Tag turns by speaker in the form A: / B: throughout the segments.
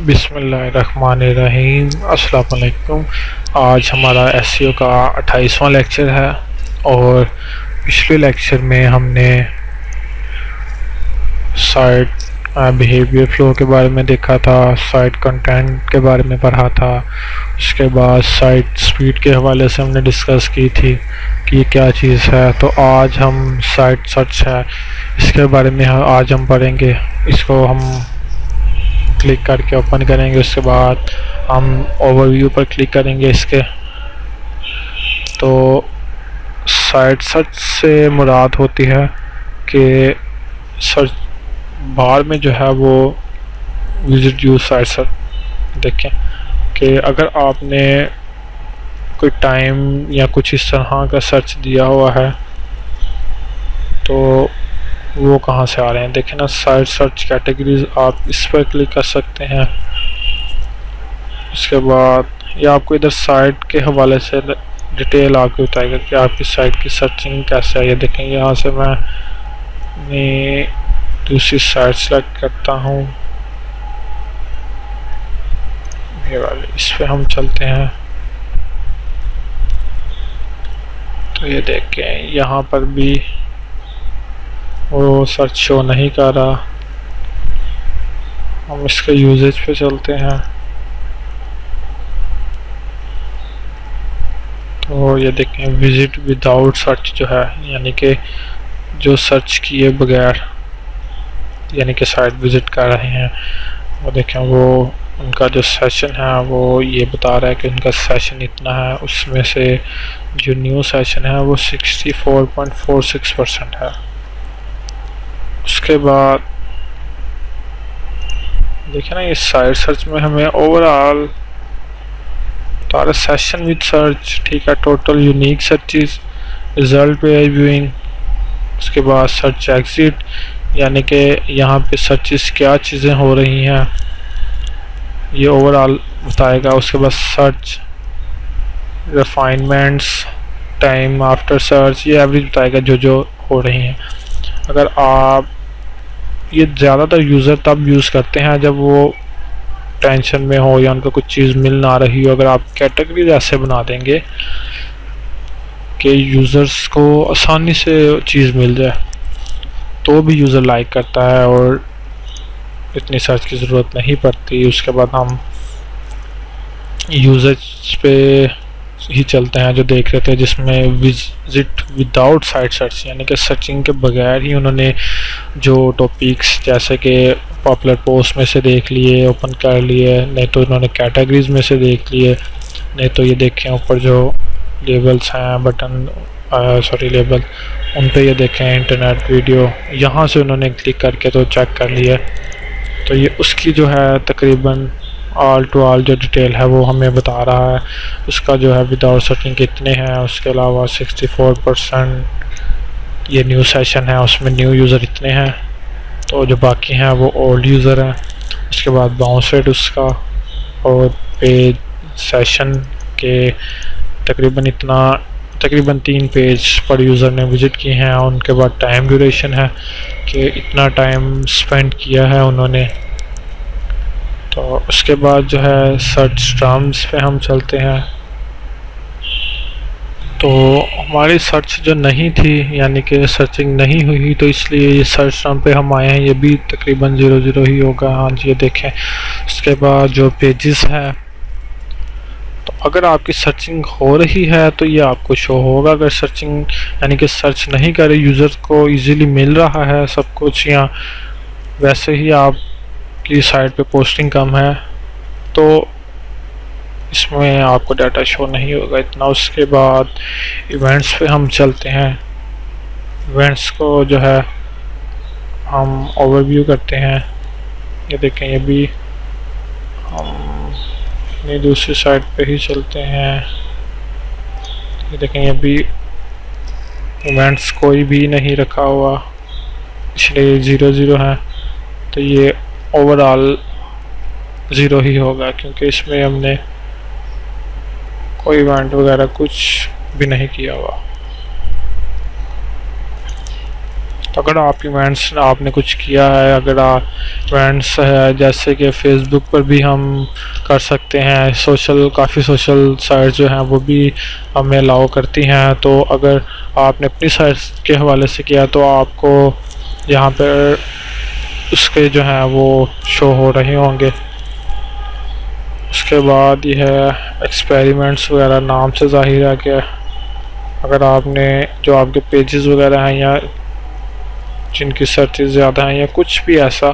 A: बिस्मिल्लाहिर्रहमानिर्रहीम। अस्सलाम वालेकुम। आज हमारा एसईओ का 28वां लेक्चर है और पिछले लेक्चर में हमने साइट बिहेवियर फ्लो के बारे में देखा था, साइट कंटेंट के बारे में पढ़ा था। उसके बाद साइट स्पीड के हवाले से हमने डिस्कस की थी कि ये क्या चीज़ है। तो आज हम साइट सर्च है, इसके बारे में आज हम पढ़ेंगे। इसको हम क्लिक करके ओपन करेंगे, उसके बाद हम ओवरव्यू पर क्लिक करेंगे इसके। तो साइट सर्च से मुराद होती है कि सर्च बार में जो है वो विजिट यूज साइट सर्च। देखें कि अगर आपने कोई टाइम या कुछ इस तरह का सर्च दिया हुआ है तो वो कहाँ से आ रहे हैं। देखें ना, साइट सर्च कैटेगरीज, आप इस पर क्लिक कर सकते हैं। उसके बाद ये आपको इधर साइट के हवाले से डिटेल आपको बताएगा कि आपकी साइट की सर्चिंग कैसे है। ये देखें, यहाँ से मैं दूसरी साइट सेलेक्ट करता हूँ, ये वाले, इस पे हम चलते हैं। तो ये देखें, यहाँ पर भी वो सर्च शो नहीं कर रहा। हम इसके यूजेज पे चलते हैं। तो ये देखें, विजिट विदाउट सर्च जो है, यानी कि जो सर्च किए बगैर यानी कि साइट विजिट कर रहे हैं, वो देखें, वो उनका जो सेशन है वो ये बता रहा है कि उनका सेशन इतना है। उसमें से जो न्यू सेशन है वो 64.46% है। उसके बाद देखिए ना, ये साइट सर्च में हमें ओवरऑल बता रहा सेशन विद सर्च, ठीक है, total unique searches, result page viewing. उसके बाद सर्च एग्जिट, यानी कि यहाँ पे सर्चेस क्या चीज़ें हो रही हैं ये ओवरऑल बताएगा। उसके बाद search refinements, time after search, ये एवरेज बताएगा जो जो हो रही हैं। अगर आप ये ज़्यादातर यूज़र तब यूज़ करते हैं जब वो टेंशन में हो या उनको कुछ चीज़ मिल ना रही हो। अगर आप कैटेगरीज ऐसे बना देंगे कि यूज़र्स को आसानी से चीज़ मिल जाए तो भी यूज़र लाइक करता है और इतनी सर्च की ज़रूरत नहीं पड़ती। उसके बाद हम यूज़र्स पे ही चलते हैं जो देख रहे थे, जिसमें विजिट विदाउट साइट सर्च, यानी कि सर्चिंग के बगैर ही उन्होंने जो टॉपिक्स जैसे कि पॉपुलर पोस्ट में से देख लिए, ओपन कर लिए, नहीं तो उन्होंने कैटेगरीज में से देख लिए, नहीं तो ये देखें ऊपर जो लेबल्स हैं, बटन लेबल, उन पे ये देखें इंटरनेट वीडियो, यहाँ से उन्होंने क्लिक करके तो चेक कर लिया। तो ये उसकी जो है तकरीबन ऑल टू ऑल जो डिटेल है वो हमें बता रहा है। उसका जो है विदाउट सर्चिंग कितने हैं, उसके अलावा 64% ये न्यू सेशन है, उसमें न्यू यूज़र इतने हैं, तो जो बाकी हैं वो ओल्ड यूज़र हैं। उसके बाद बाउंस रेट उसका, और पेज सेशन के तकरीबन 3 पेज पर यूज़र ने विज़िट किए हैं। उनके बाद टाइम ड्यूरेशन है कि इतना टाइम स्पेंड किया है उन्होंने। तो उसके बाद जो है सर्च टर्म्स पे हम चलते हैं। तो हमारी सर्च जो नहीं थी, यानी कि सर्चिंग नहीं हुई, तो इसलिए ये सर्च टर्म पे हम आए हैं। ये भी तकरीबन 0 ही होगा। हाँ जी, ये देखें। उसके बाद जो पेजेस है, तो अगर आपकी सर्चिंग हो रही है तो ये आपको शो होगा। अगर सर्चिंग यानी कि सर्च नहीं करे, यूज़र को इजीली मिल रहा है सब कुछ, या वैसे ही आपकी साइट पे पोस्टिंग कम है, तो इसमें आपको डाटा शो नहीं होगा इतना। उसके बाद इवेंट्स पे हम चलते हैं। इवेंट्स को जो है हम ओवरव्यू करते हैं। ये देखें, ये भी हम अपनी दूसरी साइट पे ही चलते हैं। ये देखें, ये भी इवेंट्स कोई भी नहीं रखा हुआ, इसलिए 0 है। तो ये ओवरऑल 0 ही होगा क्योंकि इसमें हमने कोई इवेंट वगैरह कुछ भी नहीं किया हुआ। तो अगर आप इवेंट्स आपने कुछ किया है, अगर आप इवेंट्स है जैसे कि फेसबुक पर भी हम कर सकते हैं, काफ़ी सोशल साइट्स जो हैं वो भी हमें अलाउ करती हैं। तो अगर आपने अपनी साइट्स के हवाले से किया तो आपको यहाँ पर उसके जो हैं वो शो हो रहे होंगे। उसके बाद ये है एक्सपेरिमेंट्स वगैरह, नाम से ज़ाहिर है कि अगर आपने जो आपके पेजेस वगैरह हैं या जिनकी सर्चेस ज़्यादा हैं या कुछ भी ऐसा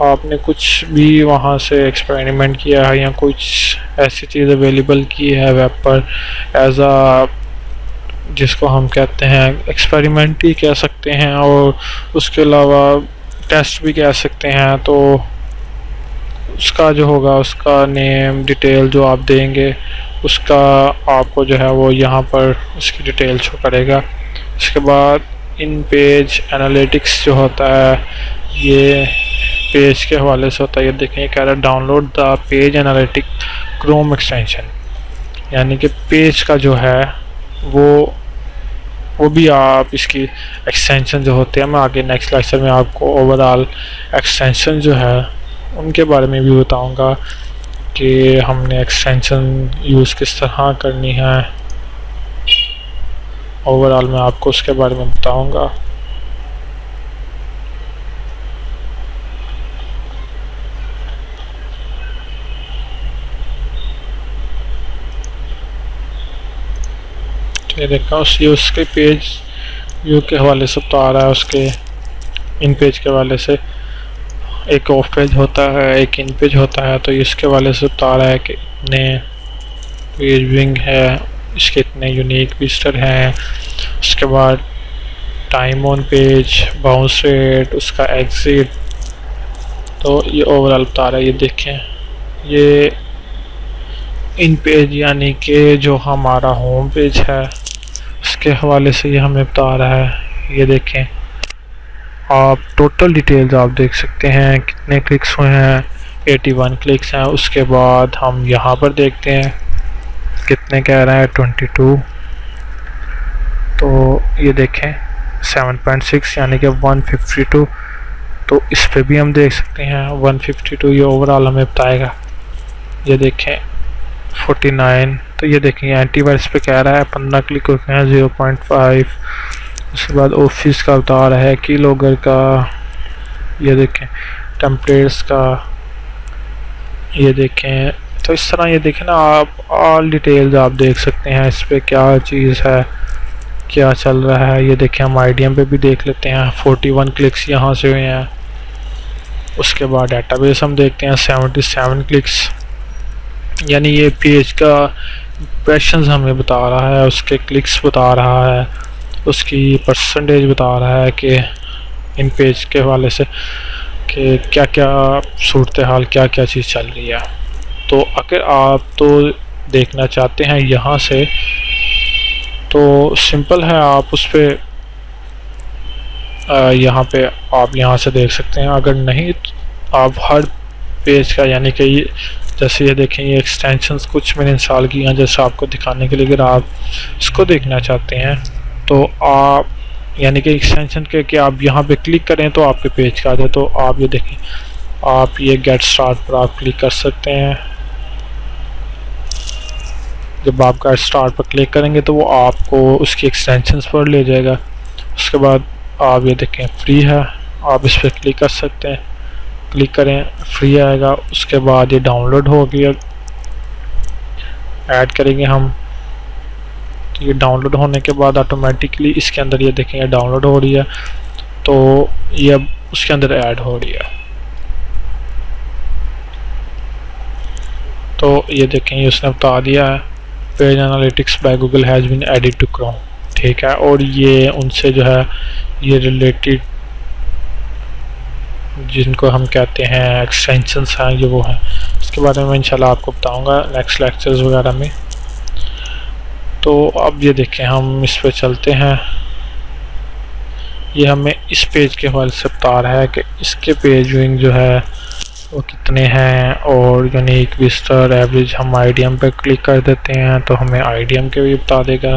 A: आपने कुछ भी वहाँ से एक्सपेरिमेंट किया है या कुछ ऐसी चीज़ अवेलेबल की है वेब पर एज आ, जिसको हम कहते हैं एक्सपेरिमेंट ही कह सकते हैं और उसके अलावा टेस्ट भी कह सकते हैं, तो उसका जो होगा उसका नेम डिटेल जो आप देंगे उसका आपको जो है वो यहाँ पर उसकी डिटेल शो करेगा। उसके बाद इन पेज एनालिटिक्स जो होता है ये पेज के हवाले से होता है। ये देखें कह रहा है download the page analytic Chrome extension, यानी कि पेज का जो है वो भी आप इसकी एक्सटेंशन जो होते हैं, मैं आगे नेक्स्ट लेक्चर में आपको ओवरऑल एक्सटेंशन जो है उनके बारे में भी बताऊंगा कि हमने एक्सटेंशन यूज़ किस तरह करनी है। ओवरऑल मैं आपको उसके बारे में बताऊंगा। ये देखा उसके पेज व्यू के हवाले से बता रहा है, उसके इन पेज के हवाले से एक ऑफ पेज होता है एक इन पेज होता है। तो इसके वाले से बता रहा है कि इतने पेज विंग है, इसके इतने यूनिक विजिटर हैं। उसके बाद time on page, bounce rate, उसका एग्जिट, तो ये ओवरऑल बता रहा है। ये देखें ये इन पेज यानी कि जो हमारा होम पेज है उसके हवाले से ये हमें बता रहा है। ये देखें आप टोटल डिटेल्स आप देख सकते हैं कितने क्लिक्स हुए हैं, 81 क्लिक्स हैं। उसके बाद हम यहाँ पर देखते हैं कितने कह रहा है 22, तो ये देखें 7.6 यानी कि 152, तो इस पे भी हम देख सकते हैं 152 ये ओवरऑल हमें बताएगा। ये देखें 49, तो ये देखें एंटीवायरस पे कह रहा है 15 क्लिक हो गए हैं 0.5। उसके बाद ऑफिस का बता रहा है, कीलॉगर का, ये देखें टेम्पलेट्स का, ये देखें। तो इस तरह ये देखें ना आप ऑल डिटेल्स आप देख सकते हैं इस पे क्या चीज़ है, क्या चल रहा है। ये देखें हम आईडीएम पे भी देख लेते हैं 41 क्लिक्स यहाँ से हुए हैं। उसके बाद डेटाबेस हम देखते हैं 77 क्लिक्स, यानी ये पेज का इम्प्रेशंस हमें बता रहा है, उसके क्लिक्स बता रहा है, उसकी परसेंटेज बता रहा है कि इन पेज के हवाले से कि क्या क्या सूरत हाल क्या क्या चीज़ चल रही है। तो अगर आप तो देखना चाहते हैं यहाँ से तो सिंपल है, आप उस पर यहाँ पे आप यहाँ से देख सकते हैं। अगर नहीं तो आप हर पेज का यानी कि जैसे ये देखें ये एक्सटेंशंस कुछ मैंने इंस्टॉल किए हैं जैसे आपको दिखाने के लिए। अगर आप इसको देखना चाहते हैं तो आप यानी कि एक्सटेंशन के कि आप यहाँ पे क्लिक करें तो आपके पेज का आ जाए। तो आप ये देखें आप ये गेट स्टार्ट पर आप क्लिक कर सकते हैं। जब आप गेट स्टार्ट पर क्लिक करेंगे तो वो आपको उसकी एक्सटेंशंस पर ले जाएगा। उसके बाद आप ये देखें फ्री है, आप इस पर क्लिक कर सकते हैं, क्लिक करें फ्री आएगा। उसके बाद ये डाउनलोड हो गया, ऐड करेंगे हम, तो ये डाउनलोड होने के बाद ऑटोमेटिकली इसके अंदर ये देखें डाउनलोड हो रही है, तो ये अब उसके अंदर ऐड हो रही है। तो ये देखें ये उसने बता दिया है page analytics by Google has been added to Chrome, ठीक है। और ये उनसे जो है ये रिलेटेड जिनको हम कहते हैं एक्सटेंशंस हैं ये वो हैं, इसके बारे में इंशाल्लाह आपको बताऊंगा नेक्स्ट लेक्चर्स वगैरह में। तो अब ये देखें हम इस पे चलते हैं, ये हमें इस पेज के हवाले से बता रहा है कि इसके पेज व्यूइंग जो है वो कितने हैं और यूनिक विजिटर एवरेज। हम आईडीएम पे क्लिक कर देते हैं तो हमें आईडीएम के भी बता देगा।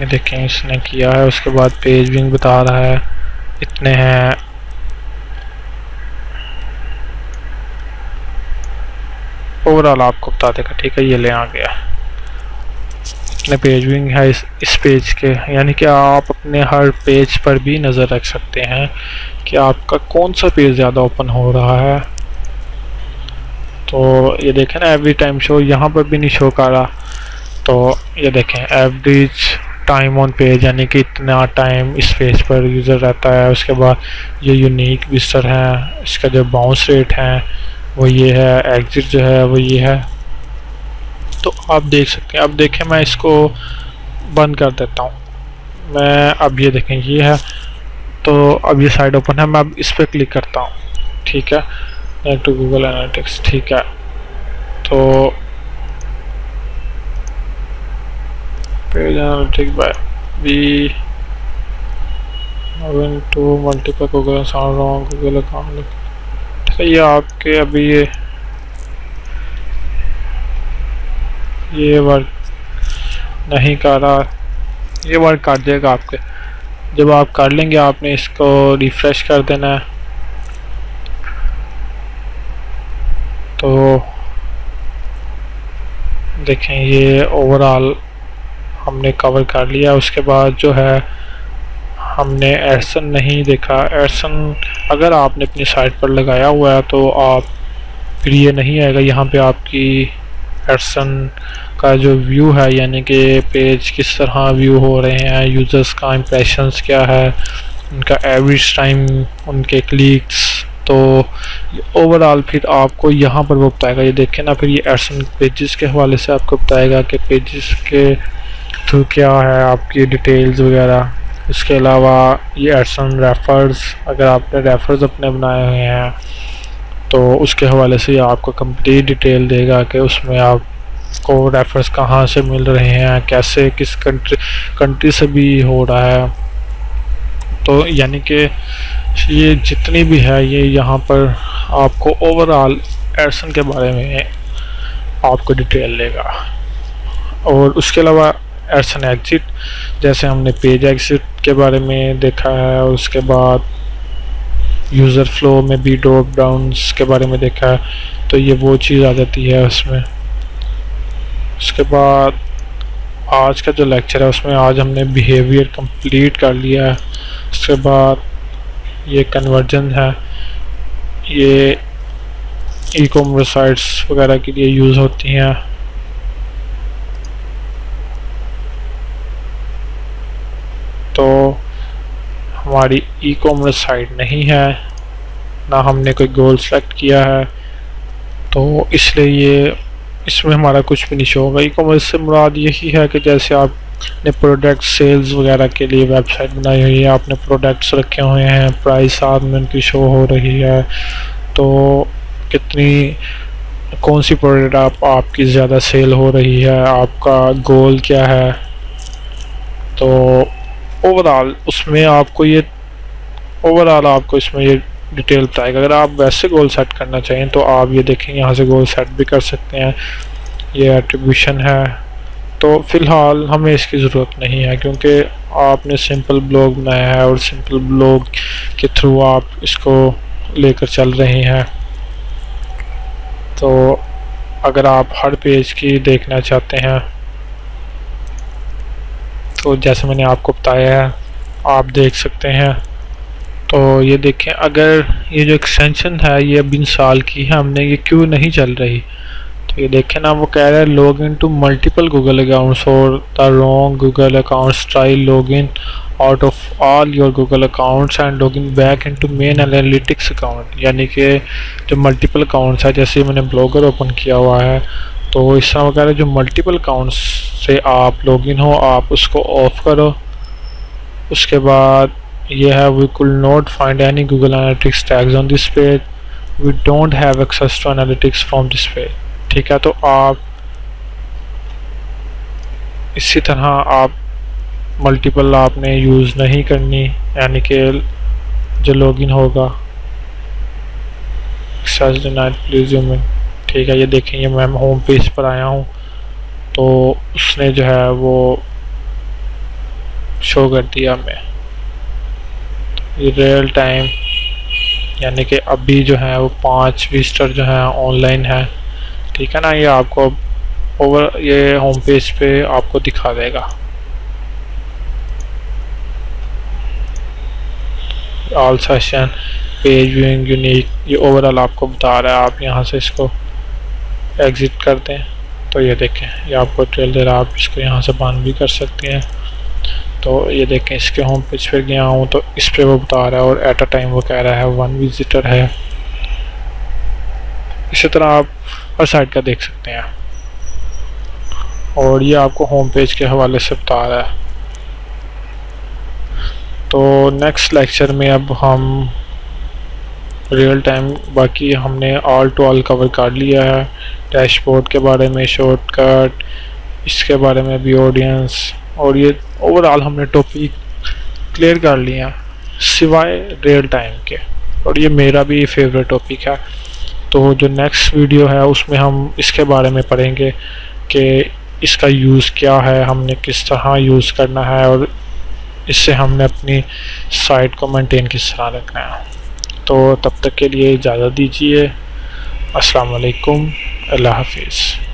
A: ये देखें इसने किया है। उसके बाद पेज विंग बता रहा है इतने हैं। ओवरऑल आपको बता देगा, ठीक है। ये ले आ गया, इतने पेज विंग है इस पेज के, यानी कि आप अपने हर पेज पर भी नज़र रख सकते हैं कि आपका कौन सा पेज ज़्यादा ओपन हो रहा है। तो ये देखें ना, एवरी टाइम शो यहाँ पर भी नहीं शो कर रहा। तो ये देखें एवरेज टाइम ऑन पेज, यानी कि इतना टाइम इस पेज पर यूज़र रहता है। उसके बाद ये यूनिक विजिटर हैं, इसका जो बाउंस रेट है वो ये है, एग्जिट जो है वो ये है। तो आप देख सकते हैं। अब देखें मैं इसको बंद कर देता हूँ। मैं अब ये देखें ये है, तो अब ये साइड ओपन है। मैं अब इस पर क्लिक करता हूँ, ठीक है, बैक टू गूगल एनालिटिक्स, ठीक है। तो page analytics by be to multiple Google sound wrong Google account, ठीक है। ये आपके अभी ये वर्क नहीं कर रहा, ये वर्क कर देगा आपके। जब आप कर लेंगे आपने इसको रिफ्रेश कर देना है। तो देखें ये ओवरऑल हमने कवर कर लिया। उसके बाद जो है हमने एडसन नहीं देखा। एडसन अगर आपने अपनी साइट पर लगाया हुआ है तो आप फिर ये नहीं आएगा यहाँ पे आपकी एडसन का जो व्यू है, यानी कि पेज किस तरह व्यू हो रहे हैं, यूज़र्स का इम्प्रेशंस क्या है, उनका एवरेज टाइम, उनके क्लिक्स। तो ओवरऑल फिर आपको यहाँ पर वो बताएगा। ये देखें ना, फिर ये एडसन पेजेस के हवाले से आपको बताएगा कि पेजेस के थ्रू क्या है आपकी डिटेल्स वगैरह। इसके अलावा ये एडसन रेफर्स, अगर आपने रेफर्स अपने बनाए हुए हैं तो उसके हवाले से आपको कंप्लीट डिटेल देगा कि उसमें आपको रेफर्स कहाँ से मिल रहे हैं, कैसे, किस कंट्री से भी हो रहा है। तो यानी कि ये जितनी भी है ये यहाँ पर आपको ओवरऑल एडसन के बारे में आपको डिटेल देगा। और उसके अलावा एडसन एग्जिट, जैसे हमने पेज एग्जिट के बारे में देखा है। उसके बाद यूज़र फ्लो में भी ड्रॉप डाउन्स के बारे में देखा है। तो ये वो चीज़ आ जाती है उसमें। उसके बाद आज का जो लेक्चर है उसमें आज हमने बिहेवियर कंप्लीट कर लिया है। उसके बाद ये कन्वर्जन है, ये ई कॉमर्स साइट्स वगैरह के लिए यूज़ होती हैं। तो हमारी ई कॉमर्स साइट नहीं है, ना हमने कोई गोल सेलेक्ट किया है, तो इसलिए ये इसमें हमारा कुछ भी नहीं शो होगा। ई कॉमर्स से मुराद यही है कि जैसे आपने प्रोडक्ट सेल्स वगैरह के लिए वेबसाइट बनाई हुई है, आपने प्रोडक्ट्स रखे हुए हैं, प्राइस साथ में उनकी शो हो रही है, तो कितनी कौन सी प्रोडक्ट आपकी ज़्यादा सेल हो रही है, आपका गोल क्या है। तो ओवरऑल उसमें आपको ये आपको इसमें ये डिटेल बताएगा। अगर आप वैसे गोल सेट करना चाहें तो आप ये देखें, यहाँ से गोल सेट भी कर सकते हैं। ये एट्रीब्यूशन है, तो फ़िलहाल हमें इसकी ज़रूरत नहीं है क्योंकि आपने सिंपल ब्लॉग बनाया है और सिंपल ब्लॉग के थ्रू आप इसको लेकर चल रहे हैं। तो अगर आप हर पेज की देखना चाहते हैं तो जैसे मैंने आपको बताया है आप देख सकते हैं। तो ये देखें, अगर ये जो एक्सटेंशन है ये अब इंस्टॉल की है हमने, ये क्यों नहीं चल रही। तो ये देखें ना, वो कह रहा है log in to multiple Google accounts और the wrong Google accounts, try log in out of all your Google accounts and log in back in to main analytics account. यानी कि जो मल्टीपल अकाउंट्स है, जैसे मैंने ब्लॉगर ओपन किया हुआ है तो इस तरह वगैरह जो मल्टीपल अकाउंट्स से आप लॉग इन हो आप उसको ऑफ करो। उसके बाद ये है we could not find any Google analytics tags on this page, we don't have access to analytics from this page. ठीक है, तो आप इसी तरह आप मल्टीपल आपने यूज़ नहीं करनी, यानी कि जो लॉगिन होगा access denied please zoom in. ठीक है, ये देखें, ये मैं होम पेज पर आया हूँ तो उसने जो है वो शो कर दिया हमें। ये रियल टाइम यानी कि अभी जो है वो 5 विजिटर जो है ऑनलाइन है, ठीक है ना। ये आपको ओवर ये होम पेज पे आपको दिखा देगा। All session, page viewing, unique, ये ओवरऑल आपको बता रहा है। आप यहाँ से इसको एग्ज़िट कर दें तो ये देखें, ये आपको ट्रेल दे रहा है। आप इसको यहाँ से बंद भी कर सकते हैं। तो ये देखें, इसके होम पेज पे गया हूँ तो इस पे वो बता रहा है, और एट अ टाइम वो कह रहा है 1 विजिटर है। इसी तरह आप हर साइट का देख सकते हैं, और ये आपको होम पेज के हवाले से बता रहा है। तो नेक्स्ट लेक्चर में अब हम रियल टाइम, बाकी हमने ऑल टू ऑल कवर कर लिया है। डैशबोर्ड के बारे में, शॉर्टकट, इसके बारे में भी, ऑडियंस, और ये ओवरऑल हमने टॉपिक क्लियर कर लिया सिवाय रियल टाइम के। और ये मेरा भी फेवरेट टॉपिक है। तो जो नेक्स्ट वीडियो है उसमें हम इसके बारे में पढ़ेंगे कि इसका यूज़ क्या है, हमने किस तरह यूज़ करना है, और इससे हमने अपनी साइट को मेंटेन किस तरह रखना है। तो तब तक के लिए इजाज़त दीजिए। अस्सलाम वालेकुम, अल्लाह हाफिज़।